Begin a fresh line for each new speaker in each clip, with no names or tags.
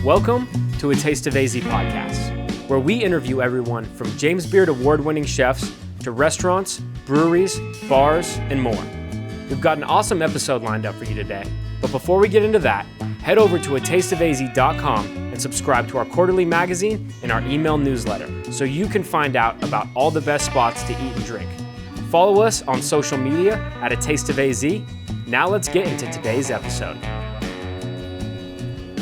Welcome to A Taste of AZ podcast, where we interview everyone from James Beard award-winning chefs to restaurants, breweries, bars, and more. We've got an awesome episode lined up for you today, but before we get into that, head over to atasteofaz.com and subscribe to our quarterly magazine and our email newsletter so you can find out about all the best spots to eat and drink. Follow us on social media at A Taste of AZ. Now let's get into today's episode.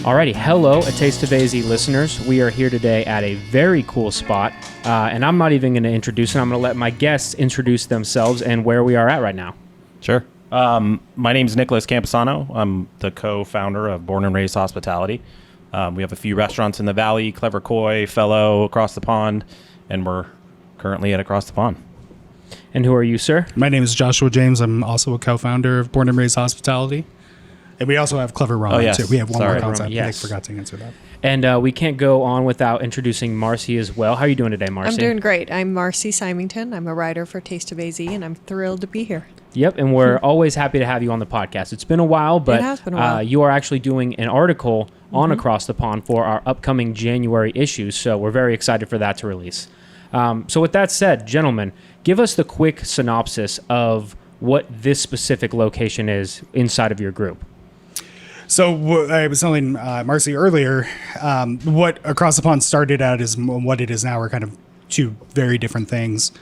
Alrighty, hello, A Taste of AZ listeners. We are here today at a very cool spot, and I'm not even going to introduce it. I'm going to let my guests introduce themselves and where we are at right now.
Sure. My name is Nicholas Camposano. I'm the co-founder of Born and Raised Hospitality. We have a few restaurants in the Valley, Clever Koi, Fellow, Across the Pond, and we're currently at Across the Pond.
And who are you, sir?
My name is Joshua James. I'm also a co-founder of Born and Raised Hospitality. And we also have Clever Ramen, too. We have one more concept.
Yes.
I forgot to answer that.
And we can't go on without introducing Marcy as well. How are you doing today, Marcy?
I'm doing great. I'm Marcy Symington. I'm a writer for Taste of AZ, and I'm thrilled to be here.
Yep, and we're always happy to have you on the podcast. It's been a while, but
It has been a while.
You are actually doing an article on Across the Pond for our upcoming January issue, so we're very excited for that to release. So with that said, gentlemen, give us the quick synopsis of what this specific location is inside of your group.
So I was telling Marcy earlier, what Across the Pond started out is what it is now are kind of two very different things.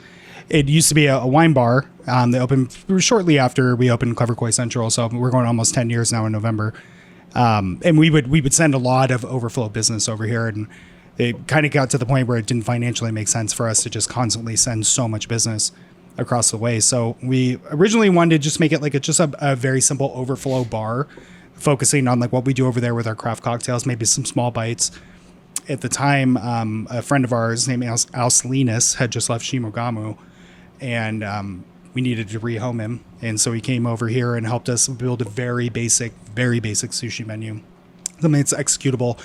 It used to be a wine bar. They opened shortly after we opened Clever Koi Central, so we're going almost 10 years now in November. And we would send a lot of overflow business over here, and it kind of got to the point where it didn't financially make sense for us to just constantly send so much business across the way. So we originally wanted to just make it like a very simple overflow bar, focusing on like what we do over there with our craft cocktails, maybe some small bites. At the time, a friend of ours named Al Salinas had just left Shimogamu, and we needed to rehome him. And so he came over here and helped us build a very basic sushi menu. Something that's executable.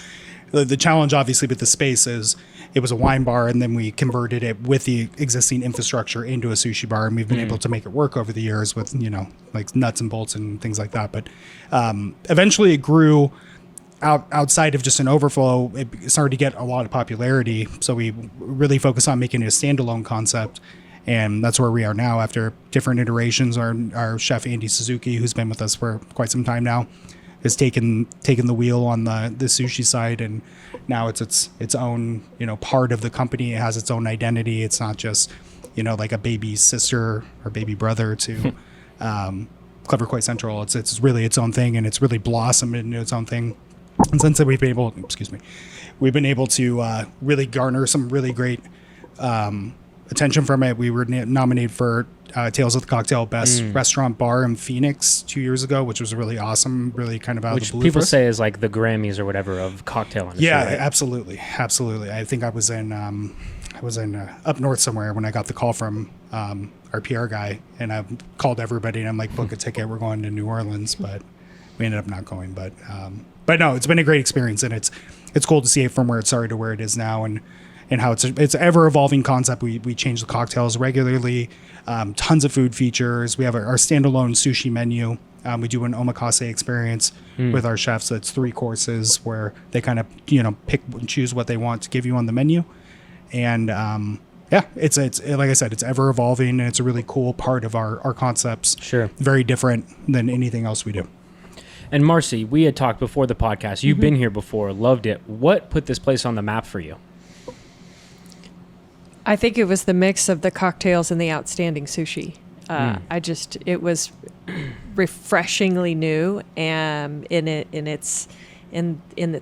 The challenge, obviously, with the space is it was a wine bar, and then we converted it with the existing infrastructure into a sushi bar, and we've been able to make it work over the years with, like nuts and bolts and things like that. But eventually it grew outside of just an overflow. It started to get a lot of popularity, so we really focused on making it a standalone concept, and that's where we are now after different iterations. Our chef, Andy Suzuki, who's been with us for quite some time now, has taken the wheel on the sushi side, and now it's its own part of the company. It has its own identity. It's not just like a baby sister or baby brother to Clever Koi Central. It's really its own thing, and it's really blossomed into its own thing. And since then we've been able to really garner some really great attention from it. We were nominated for Tales of the Cocktail Best Restaurant Bar in Phoenix 2 years ago, which was really awesome, really kind of out of the blue.
Which people say is like the Grammys or whatever of cocktail industry.
Yeah,
right?
Absolutely. I think I was in up north somewhere when I got the call from our PR guy, and I called everybody and I'm like, book a ticket, we're going to New Orleans, but we ended up not going. But no, it's been a great experience, and it's cool to see it from where it started to where it is now, and how it's an ever evolving concept. We change the cocktails regularly, tons of food features. We have our standalone sushi menu. We do an omakase experience with our chefs. That's 3 courses where they kind of pick and choose what they want to give you on the menu. And it's like I said, it's ever evolving, and it's a really cool part of our concepts.
Sure.
Very different than anything else we do.
And Marcy, we had talked before the podcast. You've been here before, loved it. What put this place on the map for you?
I think it was the mix of the cocktails and the outstanding sushi. It was refreshingly new, and in its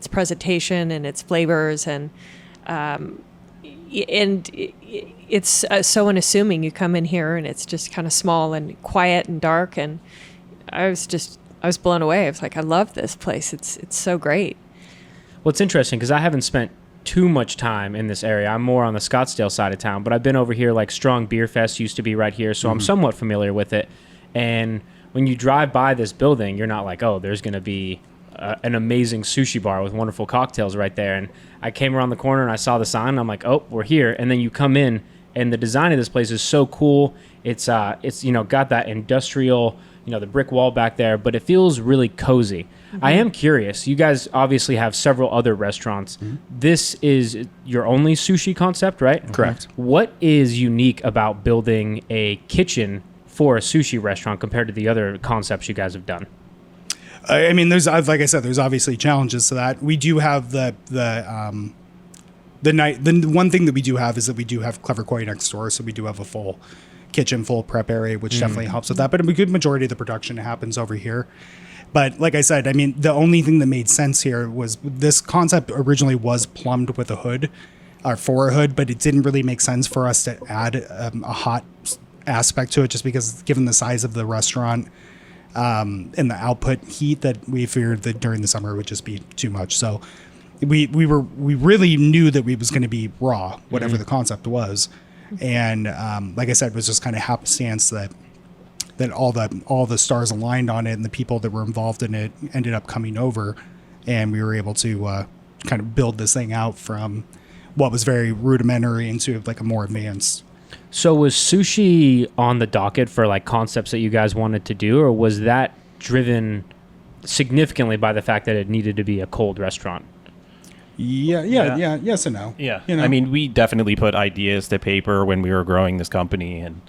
presentation and its flavors, and it's so unassuming. You come in here and it's just kind of small and quiet and dark, and I was blown away. I was like, I love this place. It's so great.
Well, it's interesting because I haven't spent too much time in this area. I'm more on the Scottsdale side of town, but I've been over here. Like Strong Beer Fest used to be right here, so I'm somewhat familiar with it. And when you drive by this building, you're not like, oh, there's going to be an amazing sushi bar with wonderful cocktails right there. And I came around the corner and I saw the sign, and I'm like, oh, we're here. And then you come in and the design of this place is so cool. It's got that industrial, the brick wall back there, but it feels really cozy. I am curious. You guys obviously have several other restaurants. This is your only sushi concept, right?
Correct.
What is unique about building a kitchen for a sushi restaurant compared to the other concepts you guys have done?
I mean, there's, like I said, there's obviously challenges to that. We do have the one thing that we do have is that we do have Clever Koi next door, so we do have a full kitchen, full prep area, which definitely helps with that. But a good majority of the production happens over here. But like I said, I mean, the only thing that made sense here was this concept originally was plumbed with a hood, or for a hood, but it didn't really make sense for us to add a hot aspect to it, just because given the size of the restaurant and the output heat, that we figured that during the summer would just be too much. So we really knew that we was going to be raw, whatever the concept was. And like I said, it was just kind of happenstance that all the stars aligned on it, and the people that were involved in it ended up coming over, and we were able to kind of build this thing out from what was very rudimentary into like a more advanced.
So was sushi on the docket for like concepts that you guys wanted to do, or was that driven significantly by the fact that it needed to be a cold restaurant?
Yeah, yes and no.
Yeah.
You know?
I mean, we definitely put ideas to paper when we were growing this company, and,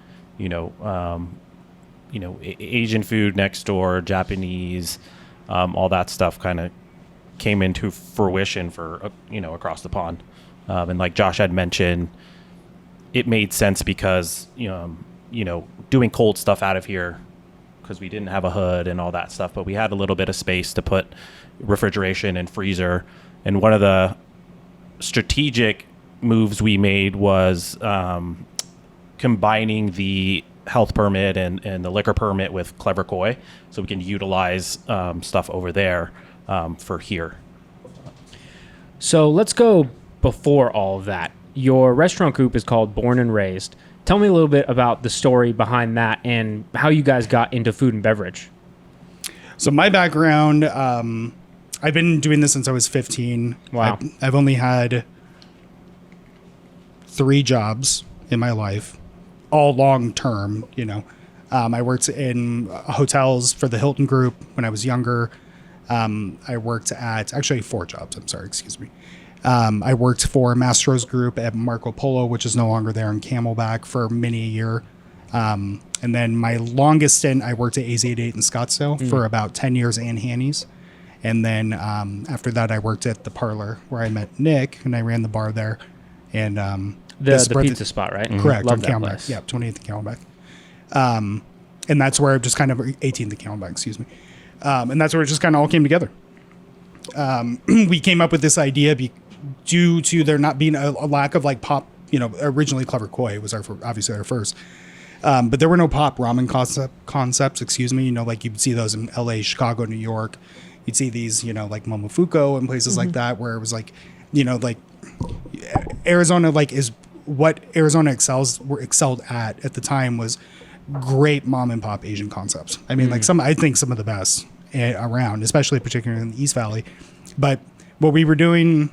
Asian food next door, Japanese, all that stuff kind of came into fruition for, across the pond. And like Josh had mentioned, it made sense because, doing cold stuff out of here, because we didn't have a hood and all that stuff, but we had a little bit of space to put refrigeration and freezer. And one of the strategic moves we made was combining the health permit and the liquor permit with Clever Koi, so we can utilize stuff over there for here.
So let's go before all of that. Your restaurant group is called Born and Raised. Tell me a little bit about the story behind that and how you guys got into food and beverage.
So my background, I've been doing this since I was 15.
Wow.
I've only had 3 jobs in my life, all long term, I worked in hotels for the Hilton Group when I was younger. I worked at, actually 4 jobs, I'm sorry, excuse me. I worked for Mastro's Group at Marco Polo, which is no longer there, in Camelback for many a year. And then my longest stint, I worked at AZ88 in Scottsdale for about 10 years and Hanny's. And then after that, I worked at the Parlor where I met Nick, and I ran the bar there. And
the pizza spot, right?
Correct.
Love
On
that
Camelback.
place.
Yeah, 28th and Camelback. And that's where it just kind of 18th and Camelback, excuse me. And that's where it just kind of all came together. We came up with this idea due to there not being a lack of like pop. Originally Clever Koi was obviously our first. But there were no pop ramen concepts, excuse me. Like you'd see those in LA, Chicago, New York. You'd see these, like Momofuku and places like that, where it was like, like Arizona, like is what Arizona excelled at the time was great mom and pop Asian concepts. I mean, I think some of the best around, especially particularly in the East Valley. But what we were doing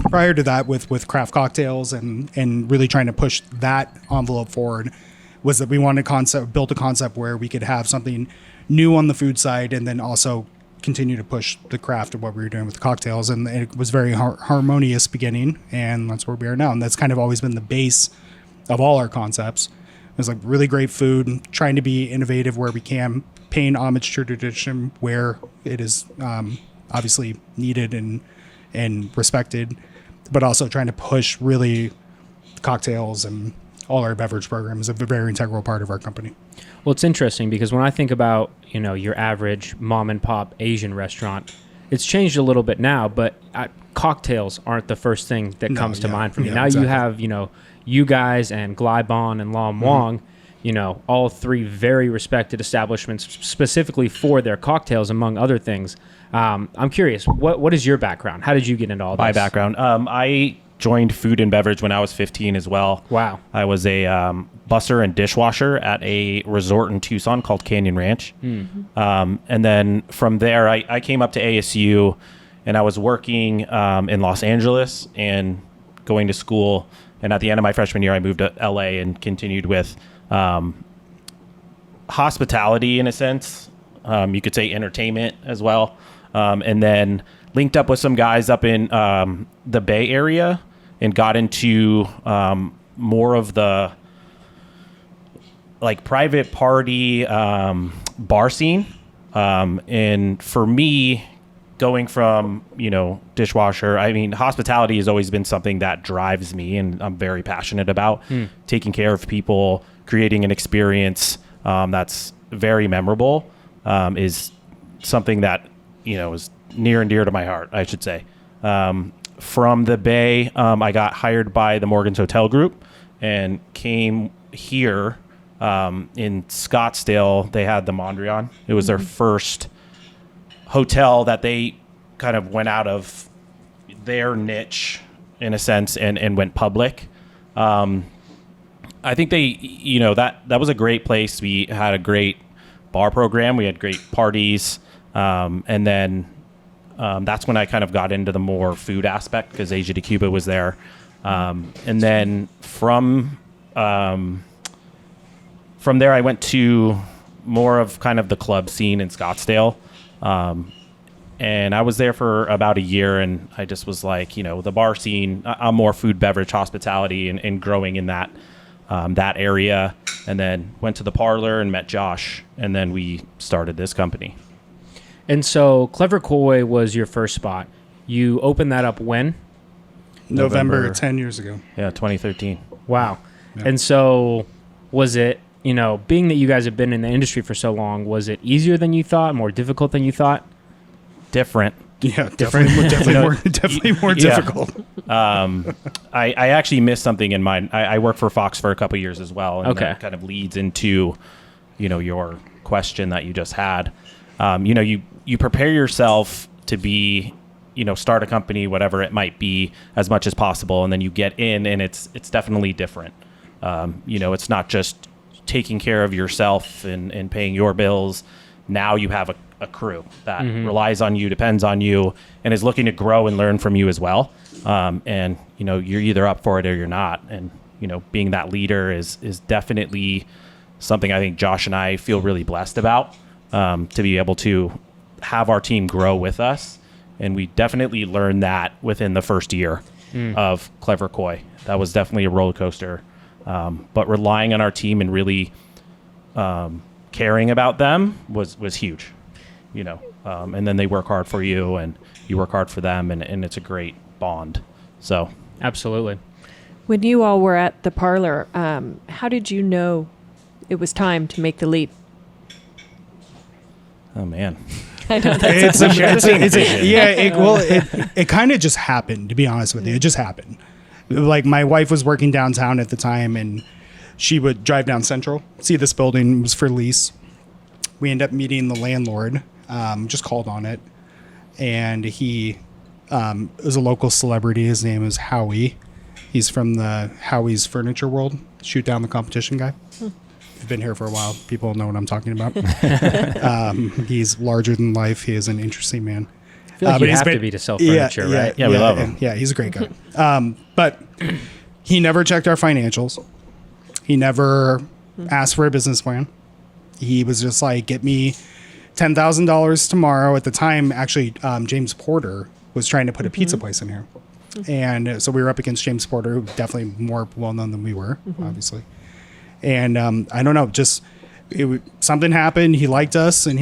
prior to that with craft cocktails and really trying to push that envelope forward was that we wanted built a concept where we could have something new on the food side and then also continue to push the craft of what we were doing with the cocktails. And it was very harmonious beginning, and that's where we are now. And that's kind of always been the base of all our concepts. It was like really great food, trying to be innovative where we can, paying homage to tradition where it is obviously needed and respected, but also trying to push really cocktails, and all our beverage program is a very integral part of our company.
Well, it's interesting because when I think about, your average mom and pop Asian restaurant, it's changed a little bit now, but cocktails aren't the first thing that comes to mind for me. Now exactly. You have, you guys and Glybon and Lam Wong, all 3 very respected establishments specifically for their cocktails, among other things. I'm curious, what is your background? How did you get into all this?
My background, I joined food and beverage when I was 15 as well.
Wow.
I was a busser and dishwasher at a resort in Tucson called Canyon Ranch. And then from there, I came up to ASU, and I was working in Los Angeles and going to school And at the end of my freshman year, I moved to LA and continued with hospitality in a sense. You could say entertainment as well. And then linked up with some guys up in the Bay Area and got into more of the like private party bar scene. And for me, going from, dishwasher, I mean, hospitality has always been something that drives me and I'm very passionate about. Taking care of people, creating an experience that's very memorable is something that, is near and dear to my heart, I should say. From the Bay, I got hired by the Morgan's Hotel Group and came here in Scottsdale. They had the Mondrian. It was their first hotel that they kind of went out of their niche in a sense and went public. I think they, that was a great place. We had a great bar program. We had great parties. And then that's when I kind of got into the more food aspect because Asia de Cuba was there. And then from there, I went to more of kind of the club scene in Scottsdale. And I was there for about a year, and I just was like, the bar scene, I'm more food, beverage, hospitality, and growing in that area. And then went to the parlor and met Josh, and then we started this company.
And so Clever Koi was your first spot. You opened that up when?
November 10 years ago.
Yeah, 2013.
Wow.
Yeah.
And so was it, being that you guys have been in the industry for so long, was it easier than you thought, more difficult than you thought?
Different.
Yeah, definitely more difficult.
I actually missed something in mine. I worked for Fox for a couple of years as well. And that kind of leads into, your question that you just had. You prepare yourself to be, start a company, whatever it might be, as much as possible. And then you get in and it's definitely different. It's not just taking care of yourself and paying your bills. Now you have a crew that relies on you, depends on you, and is looking to grow and learn from you as well. And, you're either up for it or you're not. And, being that leader is definitely something I think Josh and I feel really blessed about, to be able to have our team grow with us. And we definitely learned that within the first year of Clever Koi. That was definitely a roller coaster. But relying on our team and really caring about them was huge, and then they work hard for you and you work hard for them, and it's a great bond. So
absolutely.
When you all were at the parlor, how did you know it was time to make the leap?
Oh man.
It kind of just happened, to be honest with you. It just happened. Like, my wife was working downtown at the time, and she would drive down Central, see this building was for lease. We ended up meeting the landlord, just called on it. And he was a local celebrity. His name is Howie. He's from the Howie's Furniture World, shoot down the competition guy. If you've been here for a while, people know what I'm talking about. He's larger than life. He is an interesting man.
I feel like you have to be to sell furniture, right?
Yeah, we love him.
Yeah, he's a great guy. But he never checked our financials. He never asked for a business plan. He was just like, get me $10,000 tomorrow. At the time, actually, James Porter was trying to put a pizza place in here. And so we were up against James Porter, who definitely more well-known than we were, obviously. And I don't know, just something happened. He liked us, and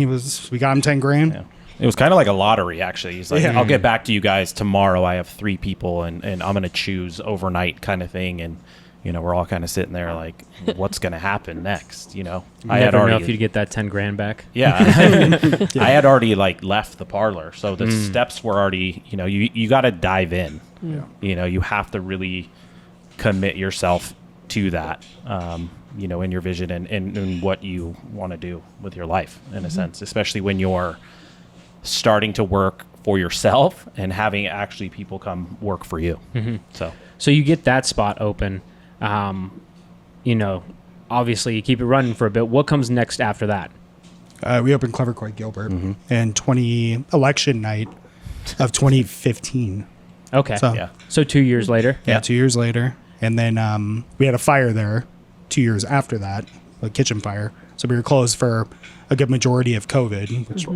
we got him 10 grand.
Yeah. It was kind of like a lottery, actually. He's like, I'll get back to you guys tomorrow. I have 3 people, and I'm going to choose overnight kind of thing. And, we're all kind of sitting there like, what's going to happen next?
I had already know if you'd get that 10 grand back.
Yeah. I had already left the parlor. So the steps were already, you got to dive in. Yeah. You have to really commit yourself to that, in your vision and what you want to do with your life, in a sense, especially when you're starting to work for yourself and having actually people come work for you. So you get that spot open.
Obviously you keep it running for a bit. What comes next after that?
We opened Clever Koi Gilbert in election night of 2015.
Okay.
So
2 years later.
Yeah, 2 years later. And then we had a fire there 2 years after that, a kitchen fire. So we were closed for a good majority of COVID, which,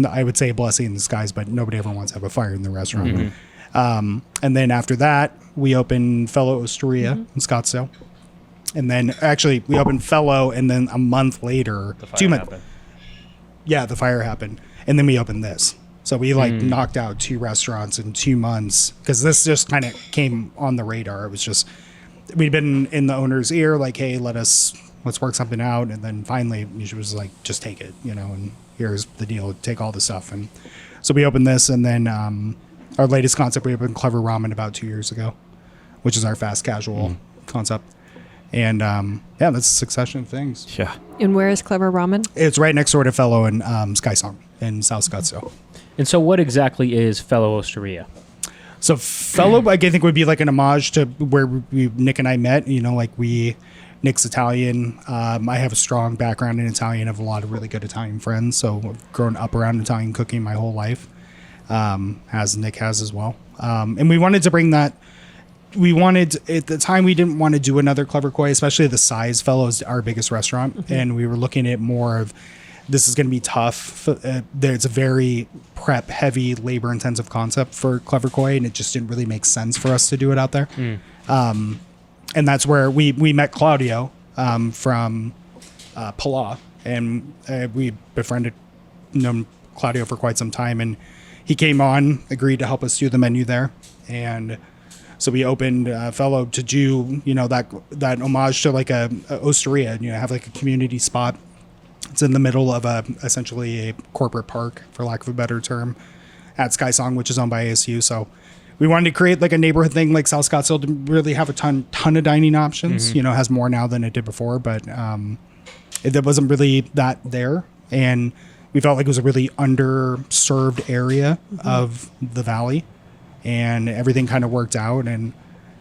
I would say a blessing in disguise, but nobody ever wants to have a fire in the restaurant. And then after that, we opened Fellow Osteria in Scottsdale. And then actually we opened Fellow, and then a month later,
The fire
2 months.
happened.
Yeah, the fire happened. And then we opened this. So we knocked out 2 restaurants in 2 months, because this just kind of came on the radar. It was just, we'd been in the owner's ear, like, hey, let's work something out. And then finally she was like, just take it, and here's the deal, take all the stuff. And so we opened this, and then our latest concept, we opened Clever Ramen about 2 years ago, which is our fast casual concept. And that's a succession of things.
Yeah.
And where is Clever Ramen?
It's right next door to Fellow and Sky Song in South Scottsdale.
And so what exactly is Fellow Osteria?
So Fellow, I think, would be like an homage to where Nick and I met. Nick's Italian. I have a strong background in Italian. I have a lot of really good Italian friends. So I've grown up around Italian cooking my whole life, as Nick has as well. And we wanted to bring that. At the time, we didn't want to do another Clever Koi, especially the size. Fellow is our biggest restaurant. And we were looking at more of, this is going to be tough. There's a very prep heavy, labor intensive concept for Clever Koi, and it just didn't really make sense for us to do it out there. And that's where we met Claudio from Pala, and we known Claudio for quite some time, and he came on, agreed to help us do the menu there, and so we opened Fellow to do that homage to like a osteria, and have like a community spot. It's in the middle of essentially a corporate park, for lack of a better term, at Sky Song, which is owned by ASU. So we wanted to create like a neighborhood thing, like South Scottsdale didn't really have a ton of dining options. It has more now than it did before, but there wasn't really that there. And we felt like it was a really underserved area of the valley, and everything kind of worked out. And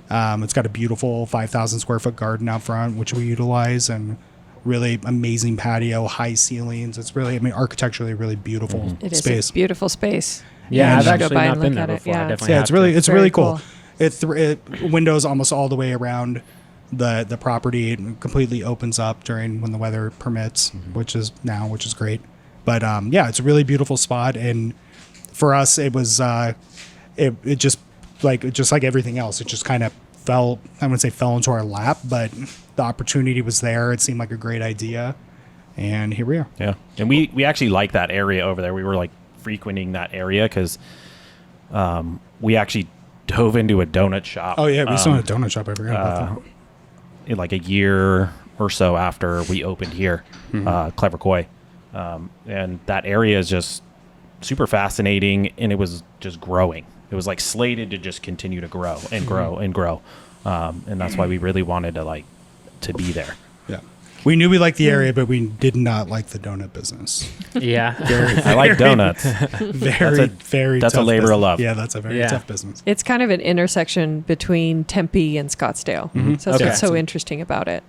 it's got a beautiful 5,000 square foot garden out front, which we utilize, and really amazing patio, high ceilings. It's really, architecturally really beautiful
It is
space.
a beautiful space.
Yeah, I've
you should go
actually
by
not
and
been
look
there
at it.
before.
Yeah.
I definitely
Yeah,
have
it's really
to.
it's
Very
really cool.
cool.
It windows almost all the way around the property. It completely opens up when the weather permits, which is great. But it's a really beautiful spot, and for us, it was it just like everything else. It just kind of fell. I wouldn't say fell into our lap, but the opportunity was there. It seemed like a great idea, and here we are.
Yeah. And we actually like that area over there. We were like frequenting that area because we actually dove into a donut shop.
Oh yeah, we saw a donut shop. I forgot about that.
In like a year or so after we opened here, Clever Koi. And that area is just super fascinating, and it was just growing. It was like slated to just continue to grow and grow and grow. And that's why we really wanted to be there.
Yeah. We knew we liked the area, but we did not like the donut business.
Yeah.
I like donuts.
Very
that's a
tough
labor
business.
of love.
Yeah, that's a very tough business.
It's kind of an intersection between Tempe and Scottsdale. So that's what's so interesting about it.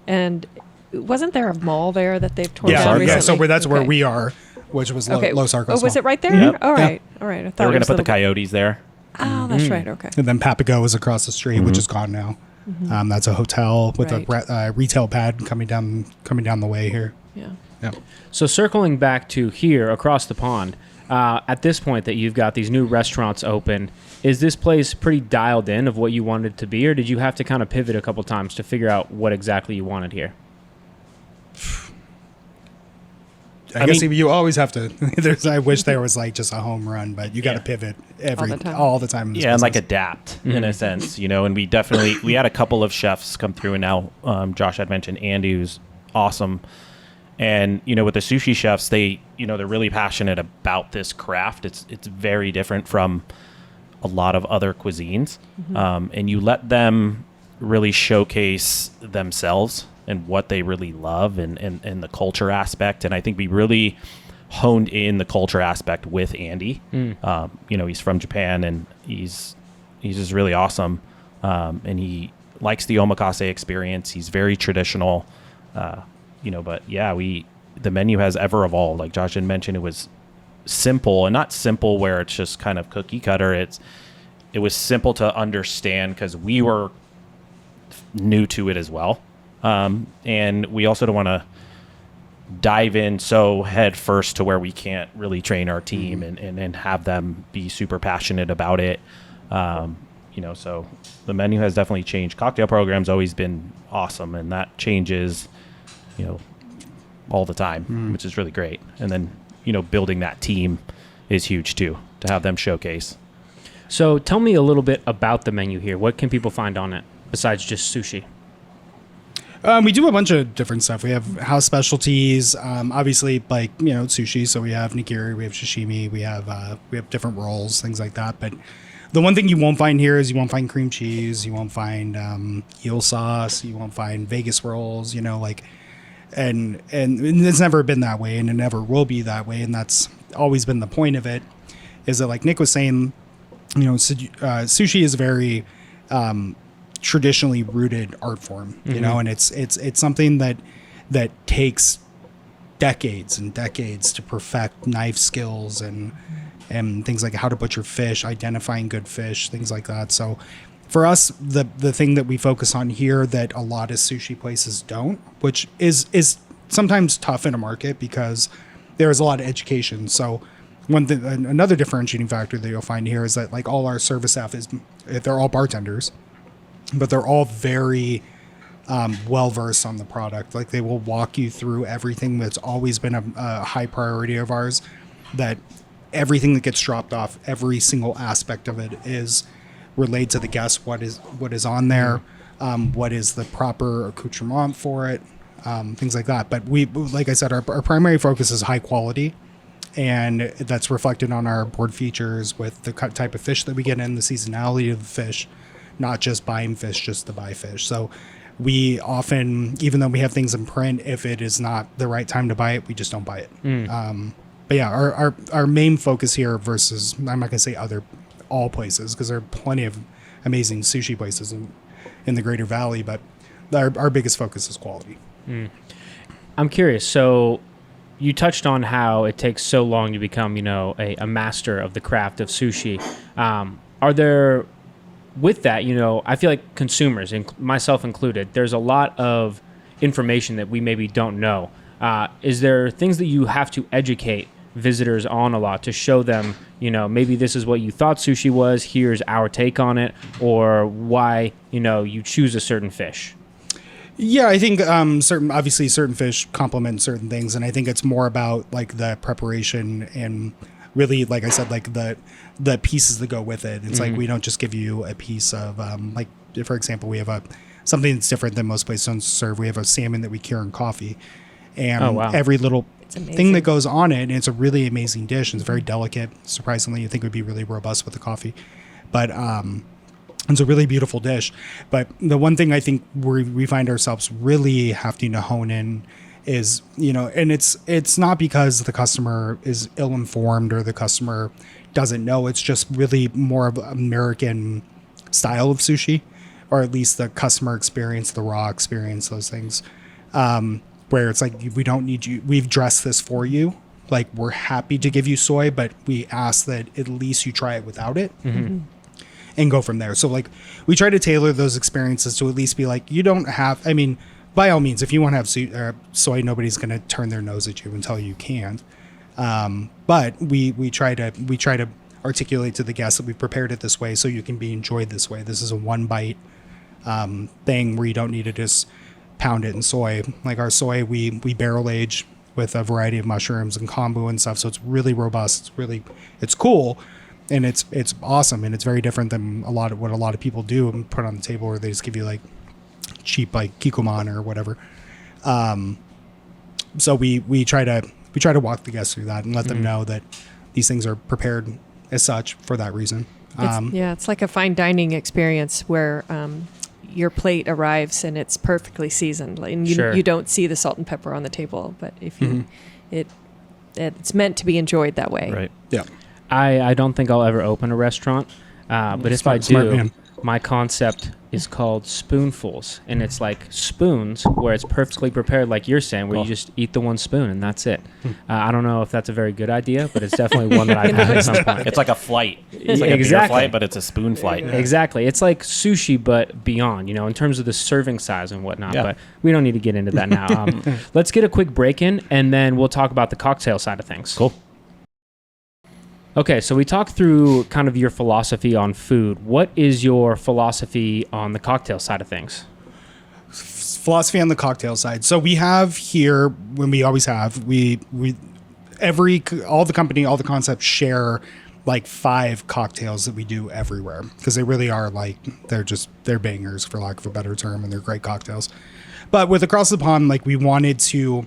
And wasn't there a mall there that they've torn down recently?
Yeah, so that's where
Okay.
we are, which was Los Arcos.
Oh, was
Mall.
it right there?
Yep.
All right. All right. I thought
They were
it
going
was
to put the
a little bit-
coyotes there.
Oh, that's right. Okay.
And then Papago was across the street, which is gone now. That's a hotel with
Right.
a retail pad coming down the way here.
Yeah.
Yeah.
So circling back to here across the pond, at this point that you've got these new restaurants open, is this place pretty dialed in of what you wanted it to be, or did you have to kind of pivot a couple times to figure out what exactly you wanted here?
I guess you always have to. I wish there was like just a home run, but you got to pivot all the time. In this
Yeah, and like
business.
adapt in a sense, and we had a couple of chefs come through, and now Josh had mentioned Andy, who's awesome. And with the sushi chefs, they're really passionate about this craft. It's very different from a lot of other cuisines, and you let them really showcase themselves and what they really love and the culture aspect. And I think we really honed in the culture aspect with Andy. He's from Japan, and he's just really awesome. And he likes the omakase experience. He's very traditional, but yeah, the menu has ever evolved. Like Josh had mentioned, it was simple, and not simple where it's just kind of cookie cutter. it was simple to understand because we were new to it as well. And we also don't want to dive in so head first to where we can't really train our team and have them be super passionate about it. So the menu has definitely changed. Cocktail program's always been awesome, and that changes, all the time, which is really great. And then, building that team is huge too, to have them showcase.
So tell me a little bit about the menu here. What can people find on it besides just sushi?
We do a bunch of different stuff. We have house specialties, obviously sushi. So we have nigiri, we have sashimi, we have different rolls, things like that. But the one thing you won't find here is you won't find cream cheese, you won't find eel sauce, you won't find Vegas rolls. And it's never been that way, and it never will be that way. And that's always been the point of it. Is that, like Nick was saying, sushi is a very traditionally rooted art form, and it's something that takes decades and decades to perfect knife skills and things like how to butcher fish, identifying good fish, things like that. So for us, the thing that we focus on here that a lot of sushi places don't, which is sometimes tough in a market because there is a lot of education. So another differentiating factor that you'll find here is that, like, all our service staff they're all bartenders, but they're all very well versed on the product. Like, they will walk you through everything. That's always been a high priority of ours, that everything that gets dropped off, every single aspect of it is relayed to the guest. What is on there, what is the proper accoutrement for it, things like that. But like I said, our primary focus is high quality, and that's reflected on our board features with the type of fish that we get in, the seasonality of the fish, not just buying fish just to buy fish. So we often, even though we have things in print, if it is not the right time to buy it, we just don't buy it. But yeah, our main focus here versus, I'm not going to say all places, because there are plenty of amazing sushi places in the Greater Valley, but our biggest focus is quality.
I'm curious. So you touched on how it takes so long to become, a master of the craft of sushi. Are there, with that, I feel like consumers, myself included, there's a lot of information that we maybe don't know. Is there things that you have to educate visitors on a lot to show them, maybe this is what you thought sushi was, here's our take on it, or why, you choose a certain fish?
Yeah, I think certain fish complement certain things, and I think it's more about, like, the preparation and really, like I said, like the pieces that go with it. It's like, we don't just give you a piece of like, for example, we have something that's different than most places don't serve. We have a salmon that we cure in coffee, and every little thing that goes on it, and it's a really amazing dish. It's very delicate. Surprisingly, you think it would be really robust with the coffee, but it's a really beautiful dish. But the one thing I think we find ourselves really having to hone in is, and it's not because the customer is ill-informed or the customer doesn't know. It's just really more of an American style of sushi, or at least the customer experience, the raw experience, those things, where it's like, we don't need you. We've dressed this for you. Like, we're happy to give you soy, but we ask that at least you try it without it. And go from there. So, like, we try to tailor those experiences to at least be like, you don't have, by all means, if you want to have soy, nobody's going to turn their nose at you and tell you can't. But we try to articulate to the guests that we've prepared it this way so you can be enjoyed this way. This is a one bite thing where you don't need to just pound it in soy. Like, our soy, we barrel age with a variety of mushrooms and kombu and stuff. So it's really robust. It's cool. And it's awesome, and it's very different than what a lot of people do and put on the table, where they just give you, like, cheap, like, kikkoman or whatever. So we try to walk the guests through that and let them know that these things are prepared as such for that reason.
It's like a fine dining experience where your plate arrives and it's perfectly seasoned, and you don't see the salt and pepper on the table, but if you it's meant to be enjoyed that way.
Right.
Yeah.
I don't think I'll ever open a restaurant, but if I do, my concept is called spoonfuls, and it's like spoons where it's perfectly prepared, like you're saying, where you just eat the one spoon and that's it. I don't know if that's a very good idea, but it's definitely one that I've had at some point.
It's like a flight. It's like a beer
Exactly.
flight, but it's a spoon flight.
Exactly. It's like sushi, but beyond, in terms of the serving size and whatnot.
Yeah.
But we don't need to get into that now. Let's get a quick break in, and then we'll talk about the cocktail side of things.
Cool.
Okay, so we talked through kind of your philosophy on food. What is your philosophy on the cocktail side of things?
Philosophy on the cocktail side. So we have here, when we always have, all the concepts share like 5 cocktails that we do everywhere, because they really are like, they're bangers, for lack of a better term, and they're great cocktails. But with Across the Pond, like, we wanted to,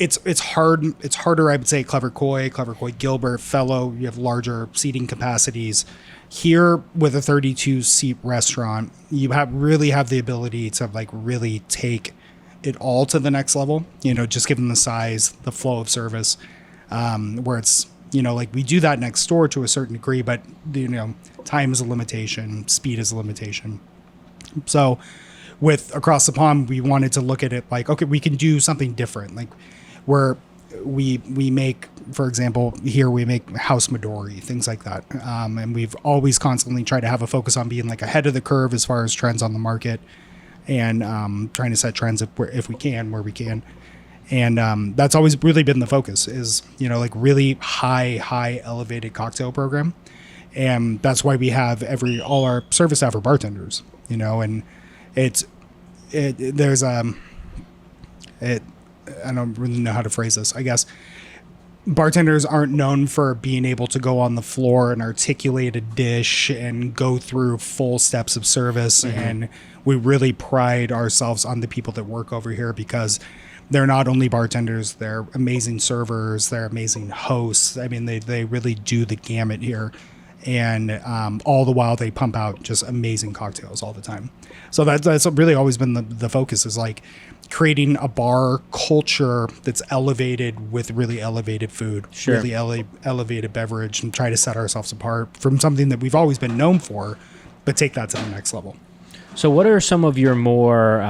it's harder, I would say, Clever Koi, Gilbert, Fellow, you have larger seating capacities. Here with a 32 seat restaurant, you really have the ability to like really take it all to the next level, just given the size, the flow of service, where it's, like, we do that next door to a certain degree, but time is a limitation, speed is a limitation. So with Across the Pond, we wanted to look at it like, okay, we can do something different. Like, where we make, for example, here we make house Midori, things like that. And we've always constantly tried to have a focus on being like ahead of the curve as far as trends on the market, and trying to set trends if we can, where we can. And that's always really been the focus, is, like, really high elevated cocktail program. And that's why we have all our service staff are bartenders, and I don't really know how to phrase this. I guess bartenders aren't known for being able to go on the floor and articulate a dish and go through full steps of service. Mm-hmm. And we really pride ourselves on the people that work over here, because they're not only bartenders, they're amazing servers, they're amazing hosts. I mean, they really do the gamut here. And all the while they pump out just amazing cocktails all the time. So that's really always been the focus, is like creating a bar culture that's elevated with really elevated food,
sure,
really elevated beverage, and try to set ourselves apart from something that we've always been known for, but take that to the next level.
So what are some of your more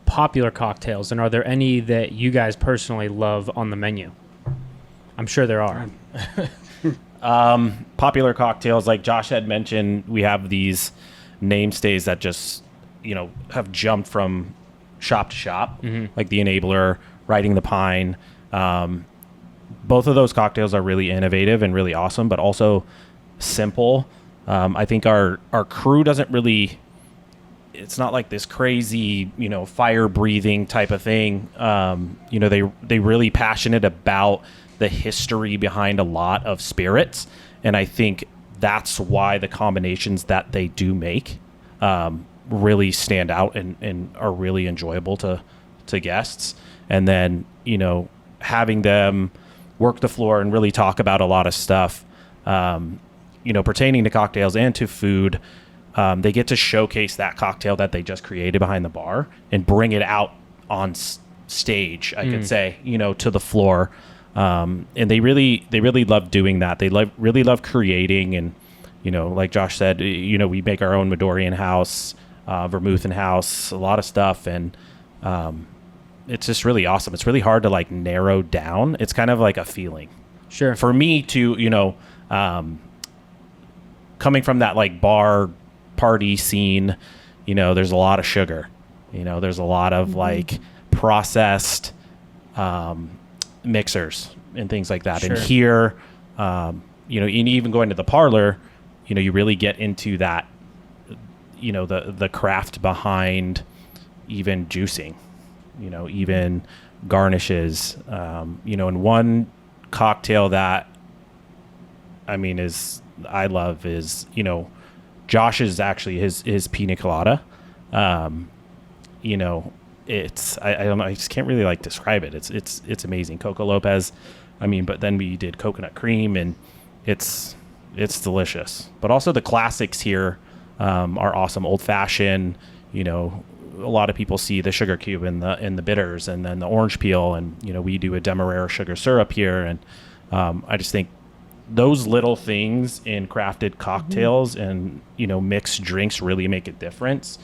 popular cocktails, and are there any that you guys personally love on the menu? I'm sure there are.
Popular cocktails, like Josh had mentioned, we have these namestays that just, have jumped from shop to shop, like the Enabler, Riding the Pine. Both of those cocktails are really innovative and really awesome, but also simple. I think our crew doesn't really, it's not like this crazy, fire breathing type of thing. They really passionate about the history behind a lot of spirits. And I think that's why the combinations that they do make really stand out and are really enjoyable to guests. And then, having them work the floor and really talk about a lot of stuff, pertaining to cocktails and to food. They get to showcase that cocktail that they just created behind the bar and bring it out on stage, I could say, to the floor. And they really love doing that. They really love creating, and, like Josh said, we make our own Midori in-house, vermouth in-house, a lot of stuff. And, it's just really awesome. It's really hard to like narrow down. It's kind of like a feeling.
Sure.
For me to, coming from that like bar party scene, there's a lot of sugar, there's a lot of like processed, mixers and things like that.
Sure.
And here, and even going to the parlor, you really get into that, the craft behind even juicing, even garnishes, and one cocktail that I love is, Josh's actually his pina colada. It's I don't know, I just can't really like describe it. It's amazing. Coco Lopez. But then we did coconut cream, and it's delicious. But also the classics here are awesome. Old fashioned, a lot of people see the sugar cube in the bitters, and then the orange peel, and we do a demerara sugar syrup here, and I just think those little things in crafted cocktails and, mixed drinks really make a difference.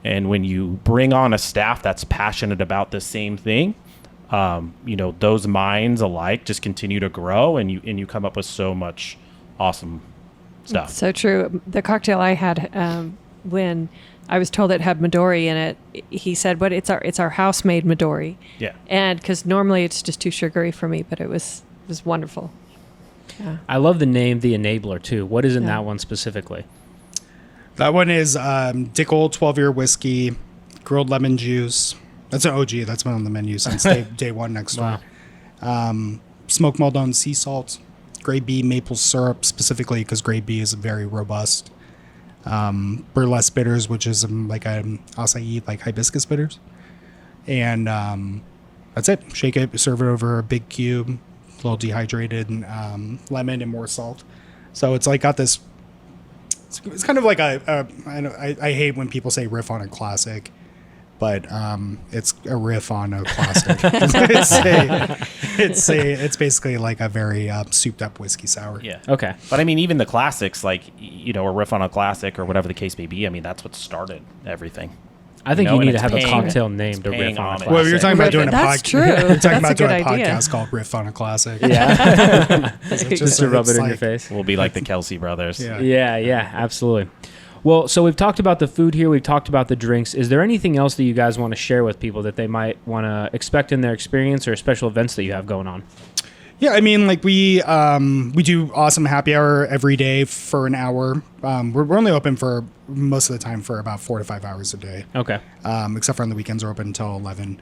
And when you bring on a staff that's passionate about the same thing, those minds alike just continue to grow, and you come up with so much awesome stuff.
So true. The cocktail I had when I was told it had Midori in it, he said, "But it's our house-made Midori."
Yeah.
And because normally it's just too sugary for me, but it was wonderful. Yeah.
I love the name, The Enabler, too. What is in
Yeah.
that one specifically?
That one is Dickel 12-year whiskey, grilled lemon juice. That's an OG. That's been on the menu since day one next door. Smoked Maldon sea salt, Grade B maple syrup, specifically because Grade B is very robust. Burlesque bitters, which is like acai, like hibiscus bitters. And that's it. Shake it, serve it over a big cube, a little dehydrated, lemon and more salt. So it's like got this. It's kind of like I hate when people say riff on a classic, but it's a riff on a classic. It's basically like a very souped up whiskey sour.
Yeah.
Okay.
But I mean, even the classics, like, a riff on a classic or whatever the case may be, I mean, that's what started everything.
I think
You know,
you
and
need to
it's
have a
paying-
cocktail named a
paying
riff on a
homage.
classic.
Well, you're talking about doing a
That's
podcast.
true.
You're talking
That's
about
a
doing
good
a
idea.
podcast called Riff on a Classic.
Yeah. Just to rub
it's
it in your
like-
face.
We'll be like the Kelsey brothers.
Yeah.
Yeah, absolutely. Well, so we've talked about the food here. We've talked about the drinks. Is there anything else that you guys want to share with people that they might want to expect in their experience or special events that you have going on?
Yeah, I mean, like we do awesome happy hour every day for an hour. We're only open for most of the time for about 4 to 5 hours a day.
Okay.
Except for on the weekends, we're open until 11.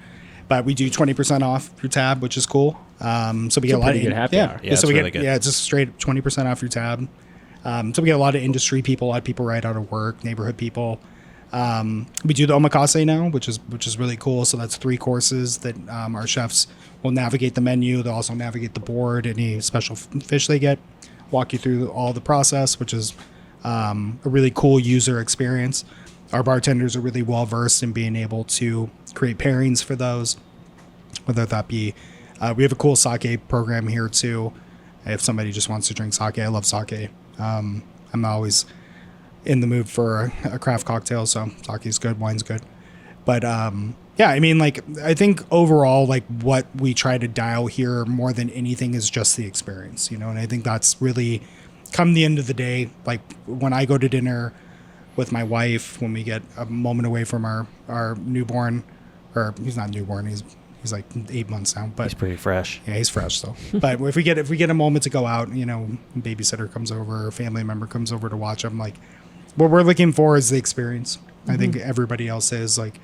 But we do 20% off your tab, which is cool. So we get a lot
pretty
of
good happy
yeah,
hour.
Yeah,
so
it's
we
really
get
good.
it's just straight 20% off your tab. So we get a lot of industry people, a lot of people right out of work, neighborhood people. We do the omakase now, which is really cool. So that's 3 courses that our chefs will navigate the menu. They'll also navigate the board, any special fish they get, walk you through all the process, which is a really cool user experience. Our bartenders are really well versed in being able to create pairings for those, whether that be we have a cool sake program here too. If somebody just wants to drink sake, I love sake. I'm always in the mood for a craft cocktail, so sake's good, wine's good. But yeah, I mean, like, I think overall, like, what we try to dial here more than anything is just the experience, and I think that's really, come the end of the day, like, when I go to dinner with my wife, when we get a moment away from our newborn, or he's not newborn, he's like 8 months now, but
He's pretty fresh.
yeah, he's fresh though. But if we get a moment to go out, babysitter comes over, a family member comes over to watch him, like, what we're looking for is the experience. I think everybody else is, like,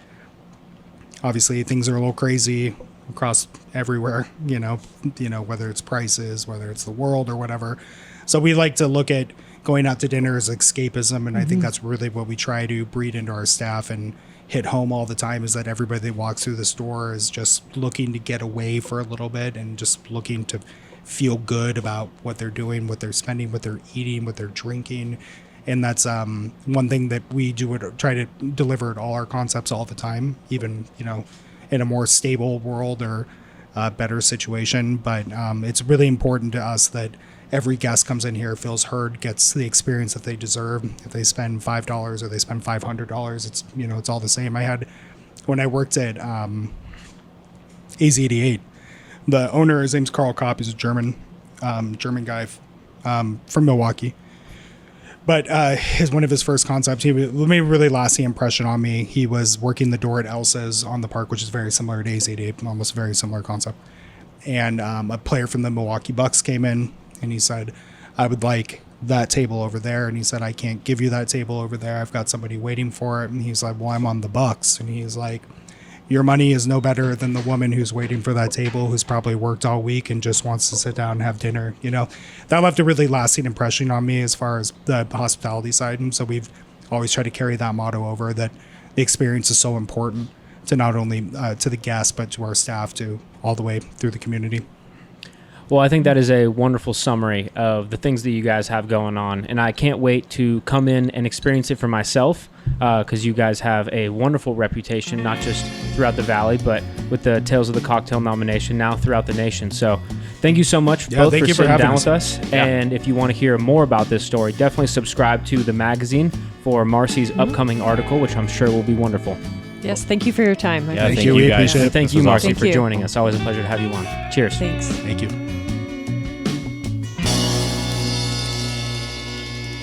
obviously things are a little crazy across everywhere, whether it's prices, whether it's the world or whatever. So we like to look at going out to dinner as escapism, and I think that's really what we try to breed into our staff and hit home all the time, is that everybody that walks through the store is just looking to get away for a little bit and just looking to feel good about what they're doing, what they're spending, what they're eating, what they're drinking. And that's one thing that we do, try to deliver at all our concepts all the time, even in a more stable world or better situation. But it's really important to us that every guest comes in here, feels heard, gets the experience that they deserve. If they spend $5 or they spend $500, it's it's all the same. I had, when I worked at AZ88, the owner, his name's Carl Kopp. He's a German guy from Milwaukee. But one of his first concepts, he made a really lasting impression on me. He was working the door at Elsa's on the park, which is very similar to AZ88, almost a very similar concept. And a player from the Milwaukee Bucks came in, and he said, I would like that table over there. And he said, I can't give you that table over there. I've got somebody waiting for it. And he's like, well, I'm on the Bucks. And he's like, your money is no better than the woman who's waiting for that table, who's probably worked all week and just wants to sit down and have dinner. That left a really lasting impression on me as far as the hospitality side. And so we've always tried to carry that motto over, that the experience is so important to not only to the guests, but to our staff, to all the way through the community.
Well, I think that is a wonderful summary of the things that you guys have going on, and I can't wait to come in and experience it for myself, because you guys have a wonderful reputation, not just throughout the Valley, but with the Tales of the Cocktail nomination now throughout the nation. So Thank you so much
Yeah,
both
thank
for
you for
sitting
having
down
us.
with us.
Yeah.
And if you want to hear more about this story, definitely subscribe to the magazine for Marcy's upcoming article, which I'm sure will be wonderful.
Yes, thank you for your time.
Yeah,
Thank you. We
guys.
appreciate it.
And thank
This
you,
was
Marcy,
awesome.
Thank
for
you.
joining us. Always a pleasure to have you on. Cheers.
Thanks.
Thank you.